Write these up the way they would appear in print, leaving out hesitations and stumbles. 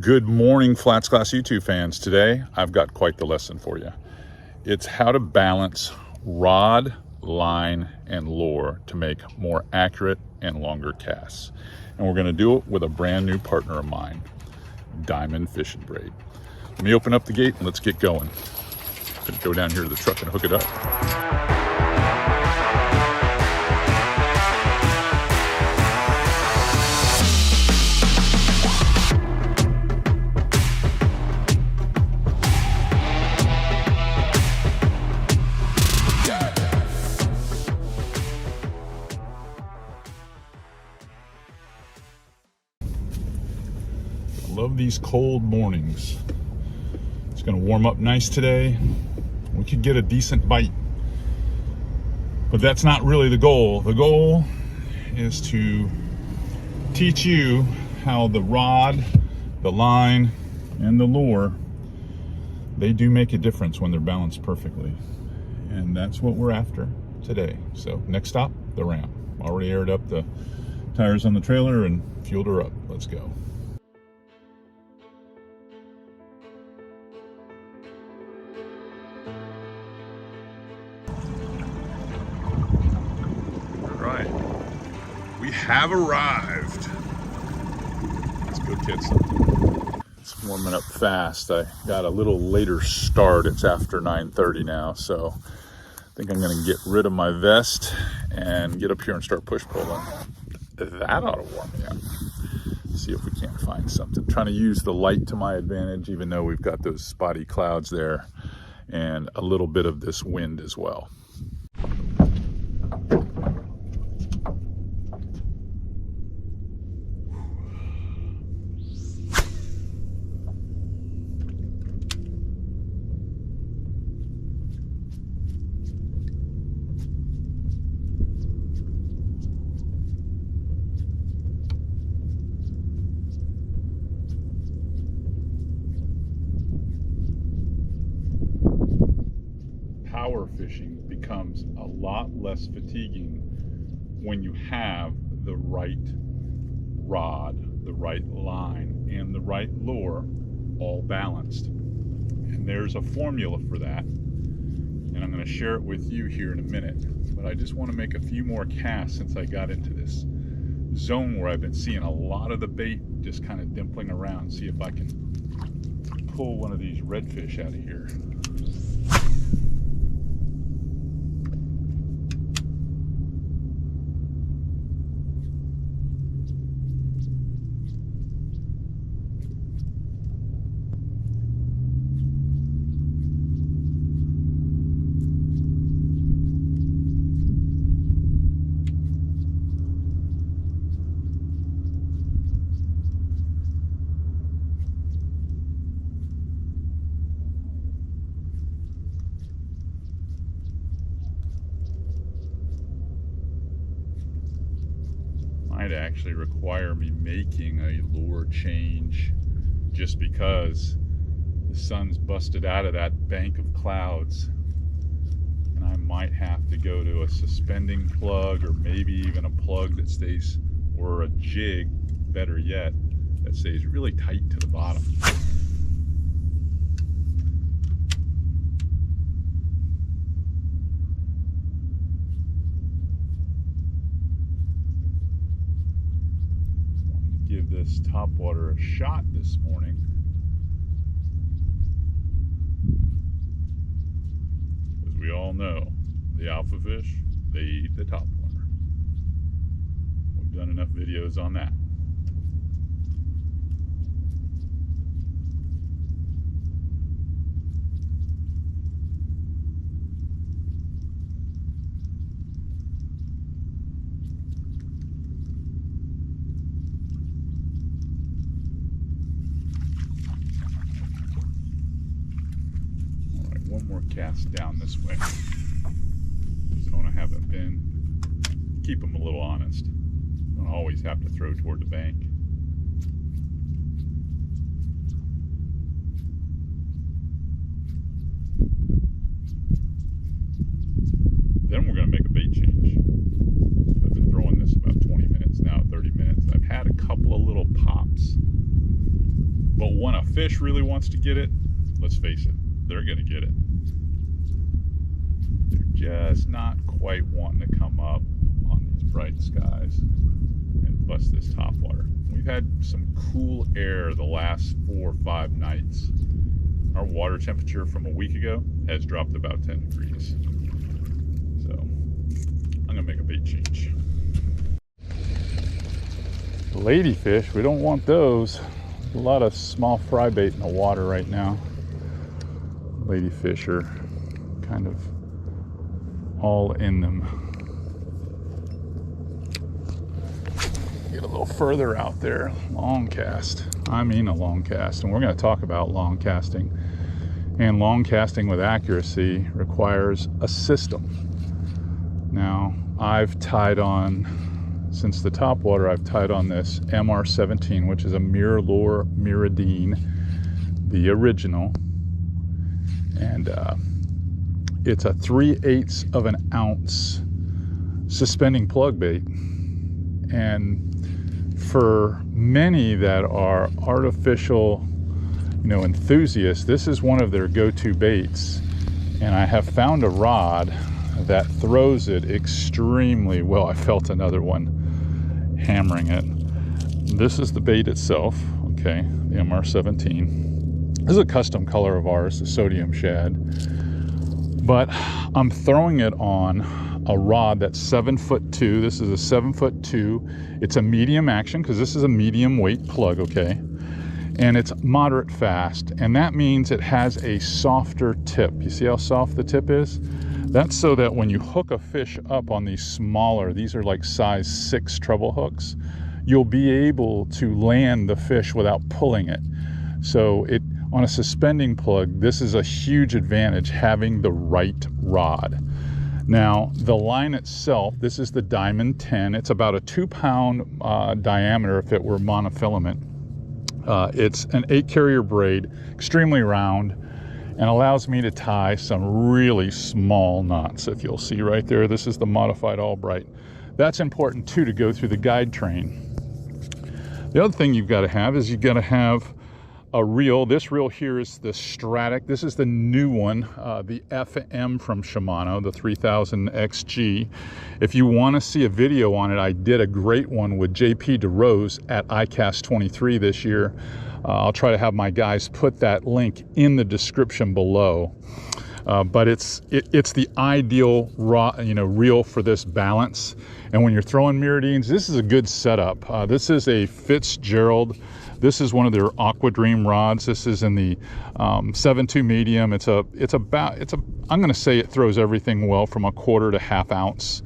Good morning, Flats Class YouTube fans. Today, I've got quite the lesson for you. It's how to balance rod, line, and lure to make more accurate and longer casts. And we're gonna do it with a brand new partner of mine, Diamond Fishing Braid. Let me open up the gate and let's get going. I'm gonna go down here to the truck and hook it up. Love these cold mornings. It's gonna warm up nice today. We could get a decent bite, but that's not really the goal. The goal is to teach you how the rod, the line, and the lure, they do make a difference when they're balanced perfectly. And that's what we're after today. So next stop, the ramp. Already aired up the tires on the trailer and fueled her up. Let's go. We have arrived. Let's go get something. It's warming up fast. I got a little later start. It's after 9:30 now, so I think I'm gonna get rid of my vest and get up here and start push pulling. That ought to warm me up. See if we can't find something. Trying to use the light to my advantage, even though we've got those spotty clouds there and a little bit of this wind as well. Power fishing becomes a lot less fatiguing when you have the right rod, the right line, and the right lure all balanced. And there's a formula for that, and I'm going to share it with you here in a minute. But I just want to make a few more casts since I got into this zone where I've been seeing a lot of the bait just kind of dimpling around. See if I can pull one of these redfish out of here. Might actually require me making a lure change just because the sun's busted out of that bank of clouds, and I might have to go to a suspending plug or maybe even a plug that stays, or a jig, better yet, that stays really tight to the bottom. Give this topwater a shot this morning. As we all know, the alpha fish, they eat the topwater. We've done enough videos on that. One more cast down this way. Zone I haven't been. Keep them a little honest. Don't always have to throw toward the bank. Then we're going to make a bait change. I've been throwing this about 20 minutes now, 30 minutes. I've had a couple of little pops But when a fish really wants to get it, let's face it, they're gonna get it. They're just not quite wanting to come up on these bright skies and bust this topwater. We've had some cool air the last 4 or 5 nights. Our water temperature from a week ago has dropped about 10 degrees. So I'm gonna make a bait change. Ladyfish, we don't want those. There's a lot of small fry bait in the water right now. Ladyfish are kind of all in them. Get a little further out there. Long cast. I mean a long cast. And we're going to talk about long casting. And long casting with accuracy requires a system. Now, I've tied on, since the topwater, I've tied on this MR17, which is a Mirror Miradine, the original. And it's a 3/8 of an ounce suspending plug bait. And for many that are artificial, enthusiasts, this is one of their go-to baits. And I have found a rod that throws it extremely well. I felt another one hammering it. This is the bait itself, okay, the MR17. This is a custom color of ours, the sodium shad. But I'm throwing it on a rod that's 7'2". This is a 7'2". It's a medium action because this is a medium weight plug, okay? And it's moderate fast, and that means it has a softer tip. You see how soft the tip is? That's so that when you hook a fish up on these smaller, these are like size 6 treble hooks, you'll be able to land the fish without pulling it. So on a suspending plug, this is a huge advantage, having the right rod. Now, the line itself, this is the Diamond 10. It's about a 2-pound diameter if it were monofilament. It's an 8-carrier braid, extremely round, and allows me to tie some really small knots. If you'll see right there, this is the modified Albright. That's important too to go through the guide train. The other thing you've got to have is you've got to have a reel. This reel here is the Stratic. This is the new one, the FM from Shimano, the 3000 XG. If you want to see a video on it, I did a great one with JP DeRose at ICAST 23 this year. I'll try to have my guys put that link in the description below. But it's the ideal reel for this balance. And when you're throwing Miradines, this is a good setup. This is a Fitzgerald. This is one of their Aqua Dream rods. This is in the 7.2 medium. I'm going to say it throws everything well from a 1/4 to 1/2 ounce.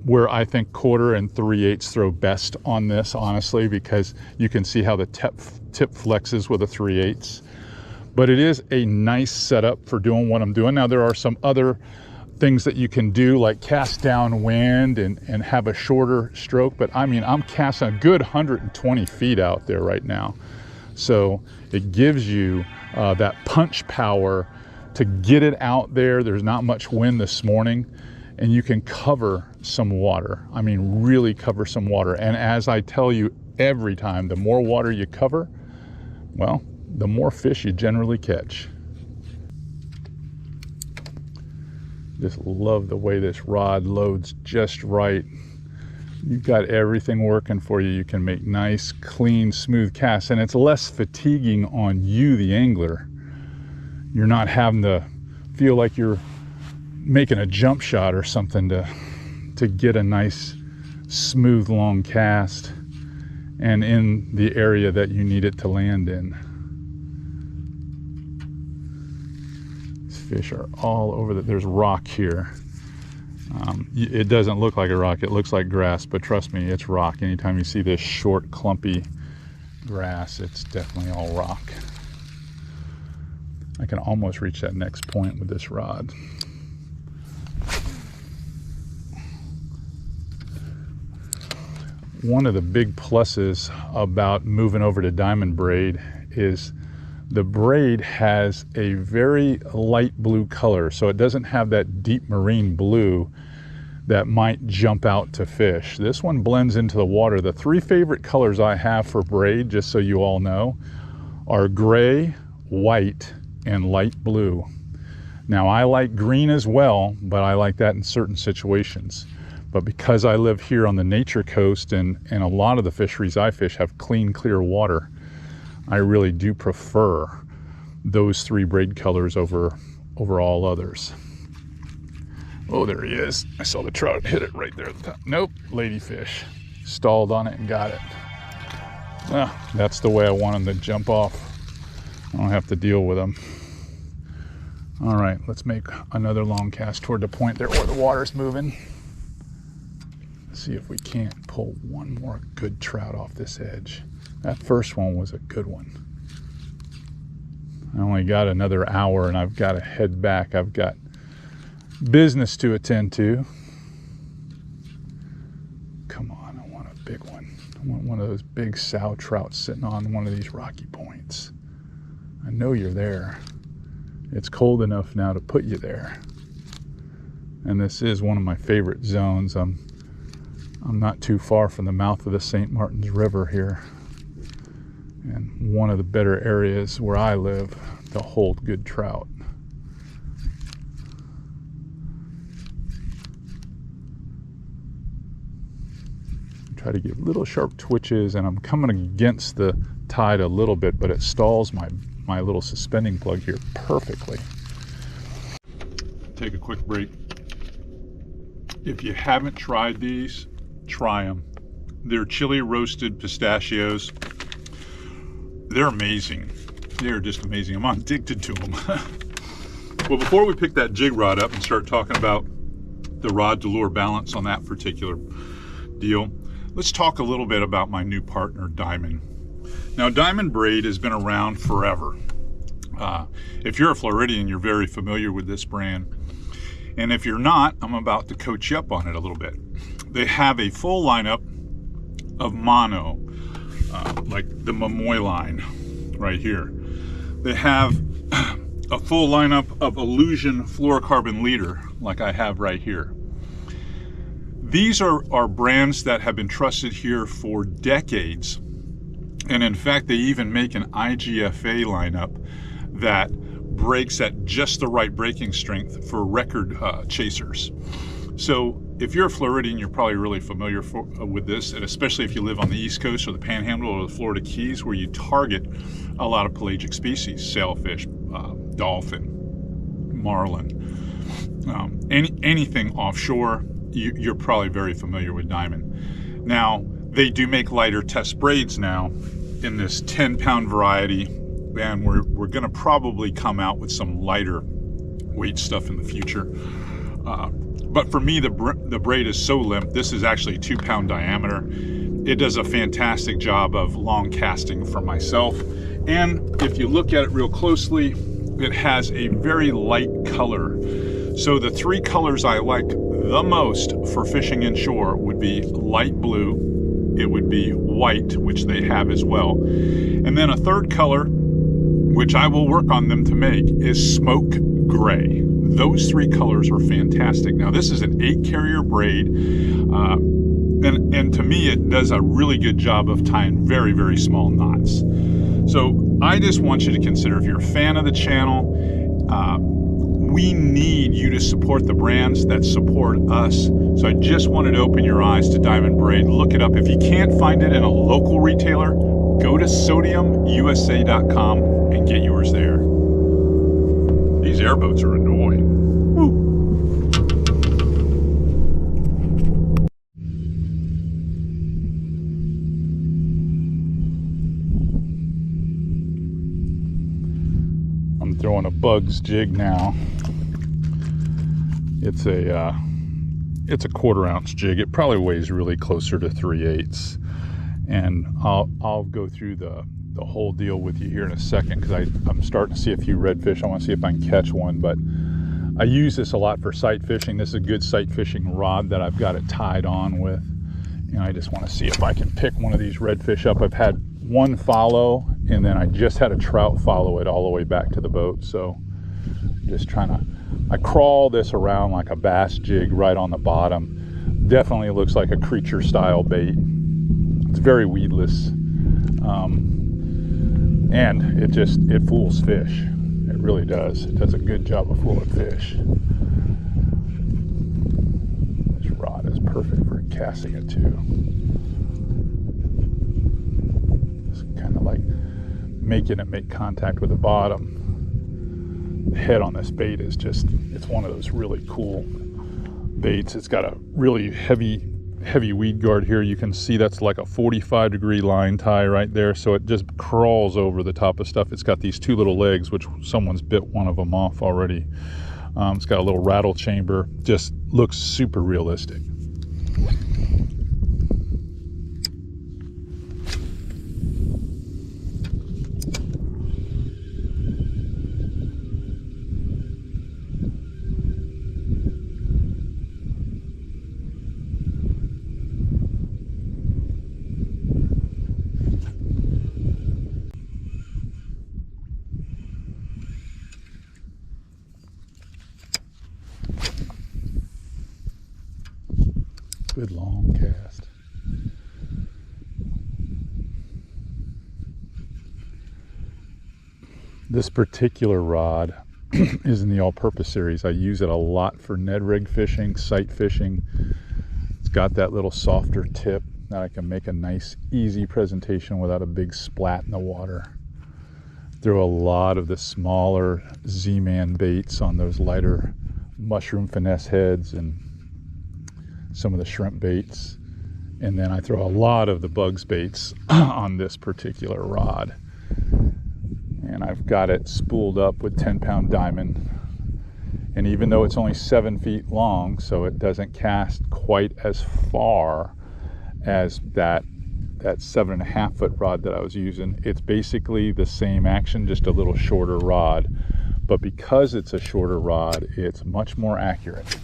Where I think 1/4 and 3/8 throw best on this, honestly, because you can see how the tip flexes with a 3/8. But it is a nice setup for doing what I'm doing. Now, there are some other things that you can do, like cast downwind and have a shorter stroke. But I mean, I'm casting a good 120 feet out there right now. So it gives you that punch power to get it out there. There's not much wind this morning, and you can cover some water. I mean, really cover some water. And as I tell you every time, the more water you cover, well, the more fish you generally catch. Just love the way this rod loads just right. You've got everything working for you. You can make nice, clean, smooth casts, and it's less fatiguing on you, the angler. You're not having to feel like you're making a jump shot or something to get a nice, smooth, long cast and in the area that you need it to land in. Fish are all over there's rock here. It doesn't look like a rock, it looks like grass, but trust me, it's rock. Anytime you see this short, clumpy grass, it's definitely all rock. I can almost reach that next point with this rod. One of the big pluses about moving over to diamond braid is the braid has a very light blue color, so it doesn't have that deep marine blue that might jump out to fish. This one blends into the water. The 3 favorite colors I have for braid, just so you all know, are gray, white, and light blue. Now I like green as well, but I like that in certain situations. But because I live here on the nature coast and a lot of the fisheries I fish have clean, clear water, I really do prefer those three braid colors over all others. Oh, there he is. I saw the trout hit it right there at the top. Nope, ladyfish. Stalled on it and got it. Ah, that's the way I want him to jump off. I don't have to deal with him. All right, let's make another long cast toward the point there where the water's moving. Let's see if we can't pull one more good trout off this edge. That first one was a good one. I only got another hour and I've got to head back. I've got business to attend to. Come on, I want a big one. I want one of those big sow trout sitting on one of these rocky points. I know you're there. It's cold enough now to put you there. And this is one of my favorite zones. I'm not too far from the mouth of the St. Martin's River here. And one of the better areas where I live to hold good trout. Try to give little sharp twitches, and I'm coming against the tide a little bit, but it stalls my little suspending plug here perfectly. Take a quick break. If you haven't tried these, try them. They're chili roasted pistachios. They're amazing. They're just amazing. I'm addicted to them. Well, before we pick that jig rod up and start talking about the rod to lure balance on that particular deal, let's talk a little bit about my new partner, Diamond. Now, Diamond Braid has been around forever. If you're a Floridian, you're very familiar with this brand. And if you're not, I'm about to coach you up on it a little bit. They have a full lineup of mono, like the Momoy line right here. They have a full lineup of Illusion fluorocarbon leader, like I have right here. These are brands that have been trusted here for decades. And in fact, they even make an IGFA lineup that breaks at just the right breaking strength for record chasers. So if you're a Floridian, you're probably really familiar with this, and especially if you live on the East Coast or the Panhandle or the Florida Keys, where you target a lot of pelagic species, sailfish, dolphin, marlin, anything offshore. You're probably very familiar with Diamond. Now, they do make lighter test braids now in this 10-pound variety, and we're going to probably come out with some lighter weight stuff in the future. But for me, the braid is so limp. This is actually a 2-pound diameter. It does a fantastic job of long casting for myself. And if you look at it real closely, it has a very light color. So the three colors I like the most for fishing inshore would be light blue, it would be white, which they have as well, and then a third color, which I will work on them to make, is smoke gray. Those three colors are fantastic. Now, this is an 8-carrier braid, and to me it does a really good job of tying very, very small knots. So I just want you to consider, if you're a fan of the channel, we need you to support the brands that support us. So I just wanted to open your eyes to Diamond Braid. Look it up. If you can't find it in a local retailer, go to sodiumusa.com and get yours there. These airboats are annoying. Woo. I'm throwing a Bugs jig now. It's a 1/4 ounce jig. It probably weighs really closer to 3/8, and I'll go through the whole deal with you here in a second, because I'm starting to see a few redfish. I want to see if I can catch one, but I use this a lot for sight fishing. This is a good sight fishing rod that I've got it tied on with, and I just want to see if I can pick one of these redfish up. I've had one follow, and then I just had a trout follow it all the way back to the boat. So just trying to, I crawl this around like a bass jig right on the bottom. Definitely looks like a creature style bait. It's very weedless. And it fools fish. It really does. It does a good job of fooling fish. This rod is perfect for casting it too. It's kind of like making it make contact with the bottom. The head on this bait is it's one of those really cool baits. It's got a really heavy weed guard here. You can see that's like a 45-degree line tie right there, so it just crawls over the top of stuff. It's got these two little legs, which someone's bit one of them off already. It's got a little rattle chamber. Just looks super realistic. Good long cast. This particular rod is in the all-purpose series. I use it a lot for Ned rig fishing, sight fishing. It's got that little softer tip that I can make a nice, easy presentation without a big splat in the water. Throw a lot of the smaller Z-Man baits on those lighter mushroom finesse heads and some of the shrimp baits, and then I throw a lot of the bugs baits on this particular rod. And I've got it spooled up with 10-pound diamond, and even though it's only 7 feet long, so it doesn't cast quite as far as that 7.5 foot rod that I was using, it's basically the same action, just a little shorter rod. But because it's a shorter rod, it's much more accurate.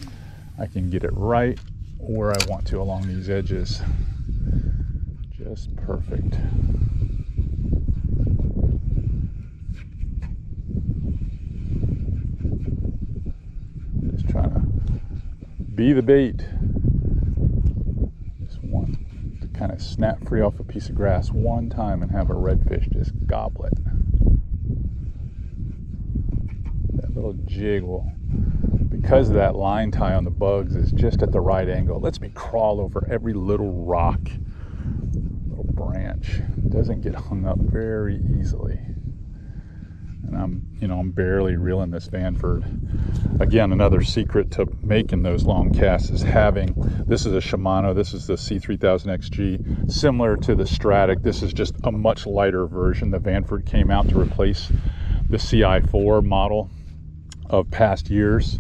I can get it right where I want to along these edges. Just perfect. Just trying to be the bait. Just want to kind of snap free off a piece of grass one time and have a redfish just gobble it. That little jig will, because of that line tie on the bugs, is just at the right angle. It lets me crawl over every little rock, little branch. It doesn't get hung up very easily. And I'm barely reeling this Vanford. Again, another secret to making those long casts is having, this is a Shimano, this is the C3000XG, similar to the Stratic. This is just a much lighter version. The Vanford came out to replace the CI4 model of past years,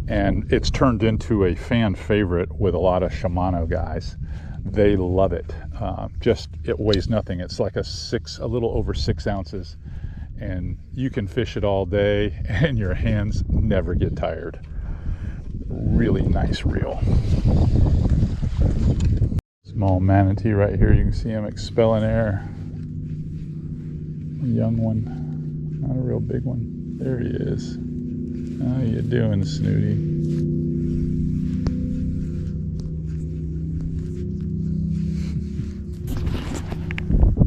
and it's turned into a fan favorite with a lot of Shimano guys. They love it. It weighs nothing. It's like a little over 6 ounces, and you can fish it all day and your hands never get tired. Really nice reel. Small manatee right here. You can see him expelling air. A young one, not a real big one. There he is. How you doing, Snooty?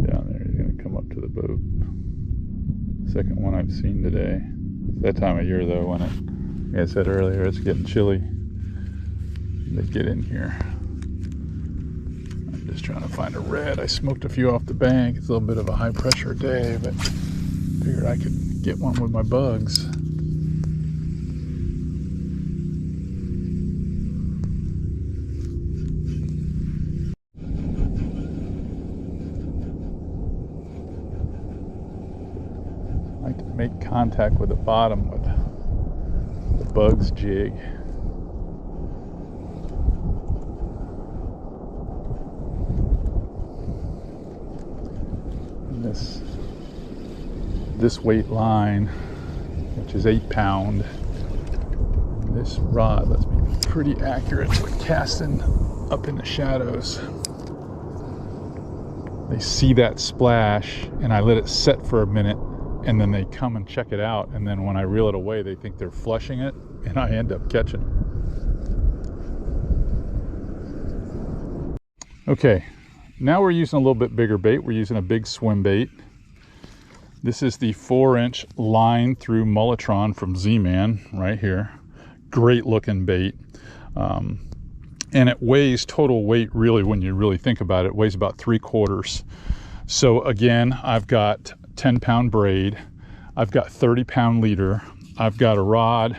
Down there, he's gonna come up to the boat. Second one I've seen today. It's that time of year though, when it, like I said earlier, it's getting chilly. They get in here. I'm just trying to find a red. I smoked a few off the bank. It's a little bit of a high pressure day, but figured I could get one with my bugs. Make contact with the bottom with the bugs jig. And this weight line, which is 8 pound, this rod lets me be pretty accurate with casting up in the shadows. They see that splash and I let it set for a minute, and then they come and check it out, and then when I reel it away they think they're flushing it, and I end up catching it. Okay, now we're using a little bit bigger bait. We're using a big swim bait. This is the 4-inch line through Mullitron from Z-Man right here. Great looking bait. And it weighs, total weight really, when you really think about it, weighs about 3/4. So again, I've got 10-pound braid. I've got 30-pound leader. I've got a rod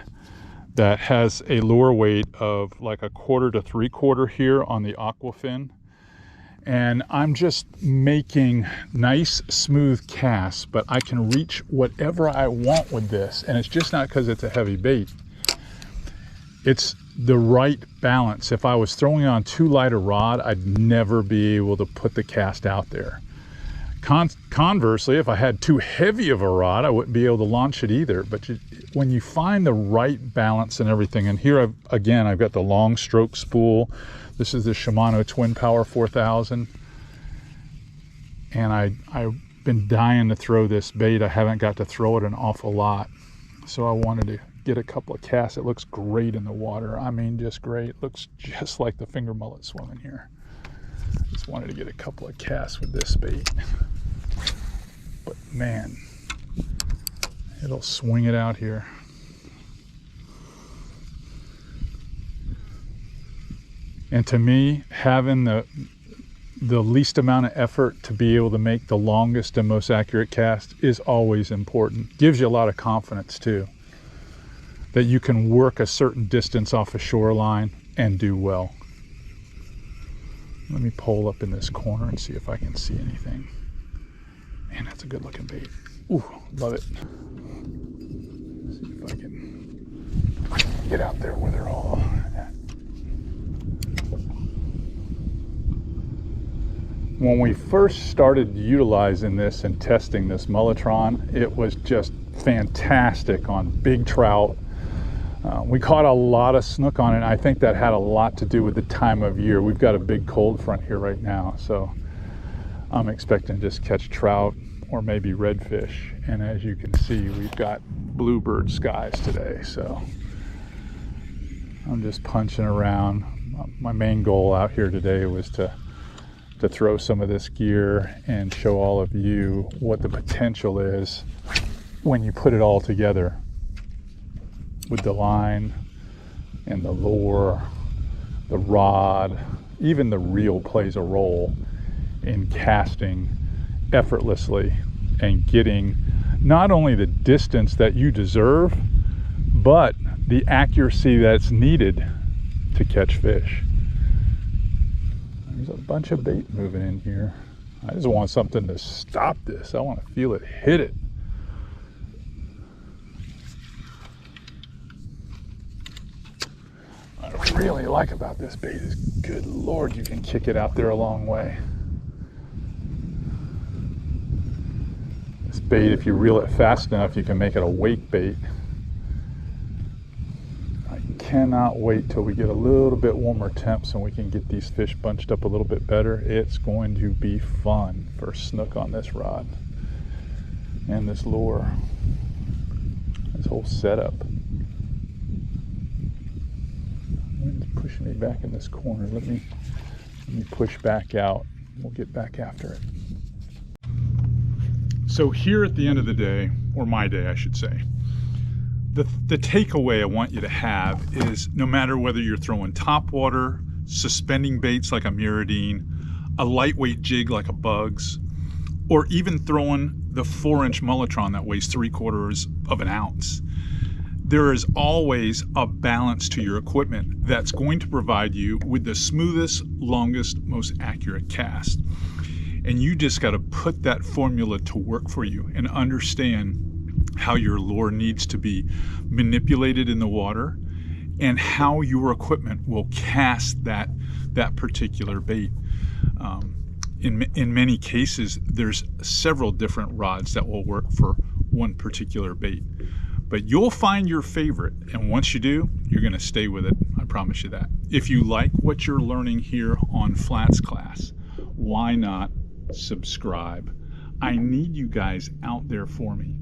that has a lure weight of like 1/4 to 3/4 here on the Aquafin. And I'm just making nice, smooth casts, but I can reach whatever I want with this. And it's just not because it's a heavy bait. It's the right balance. If I was throwing on too light a rod, I'd never be able to put the cast out there. Conversely, if I had too heavy of a rod, I wouldn't be able to launch it either. But when you find the right balance and everything, and here I've got the long stroke spool. This is the Shimano Twin Power 4000. And I've been dying to throw this bait. I haven't got to throw it an awful lot. So I wanted to get a couple of casts. It looks great in the water. I mean, just great. It looks just like the finger mullet swimming here. Just wanted to get a couple of casts with this bait. But man, it'll swing it out here. And to me, having the least amount of effort to be able to make the longest and most accurate cast is always important. Gives you a lot of confidence too, that you can work a certain distance off a shoreline and do well. Let me pole up in this corner and see if I can see anything. Man, that's a good looking bait. Ooh, love it. Let's see if I can get out there where they're all at. When we first started utilizing this and testing this Mullitron, it was just fantastic on big trout. We caught a lot of snook on it, and I think that had a lot to do with the time of year. We've got a big cold front here right now, so I'm expecting to just catch trout or maybe redfish. And as you can see, we've got bluebird skies today, so I'm just punching around. My main goal out here today was to throw some of this gear and show all of you what the potential is when you put it all together with the line and the lure, the rod. Even the reel plays a role in casting effortlessly and getting not only the distance that you deserve, but the accuracy that's needed to catch fish. There's a bunch of bait moving in here. I just want something to stop this. I want to feel it hit it. What I really like about this bait is, good Lord, you can kick it out there a long way. This bait, if you reel it fast enough, you can make it a wake bait. Cannot wait till we get a little bit warmer temps and we can get these fish bunched up a little bit better. It's going to be fun for snook on this rod and this lure, this whole setup. Wind's pushing me back in this corner. Let me push back out. We'll get back after it. So here at the end of the day, or my day I should say, the takeaway I want you to have is, no matter whether you're throwing topwater, suspending baits like a Mirrodine, a lightweight jig like a Bugs, or even throwing the 4-inch Mullitron that weighs 3/4 of an ounce, there is always a balance to your equipment that's going to provide you with the smoothest, longest, most accurate cast. And you just got to put that formula to work for you and understand how your lure needs to be manipulated in the water and how your equipment will cast that particular bait. In many cases, there's several different rods that will work for one particular bait, but you'll find your favorite, and once you do, you're going to stay with it. I promise you that. If you like what you're learning here on Flats Class, why not subscribe? I need you guys out there for me.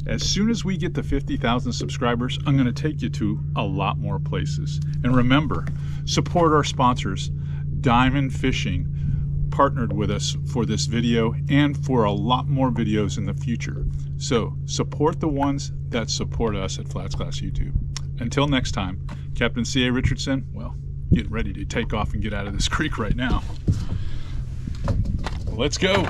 As soon as we get to 50,000 subscribers, I'm going to take you to a lot more places. And remember, support our sponsors, Diamond Fishing, partnered with us for this video and for a lot more videos in the future. So support the ones that support us at Flats Class YouTube. Until next time, Captain C.A. Richardson, well, get ready to take off and get out of this creek right now. Let's go.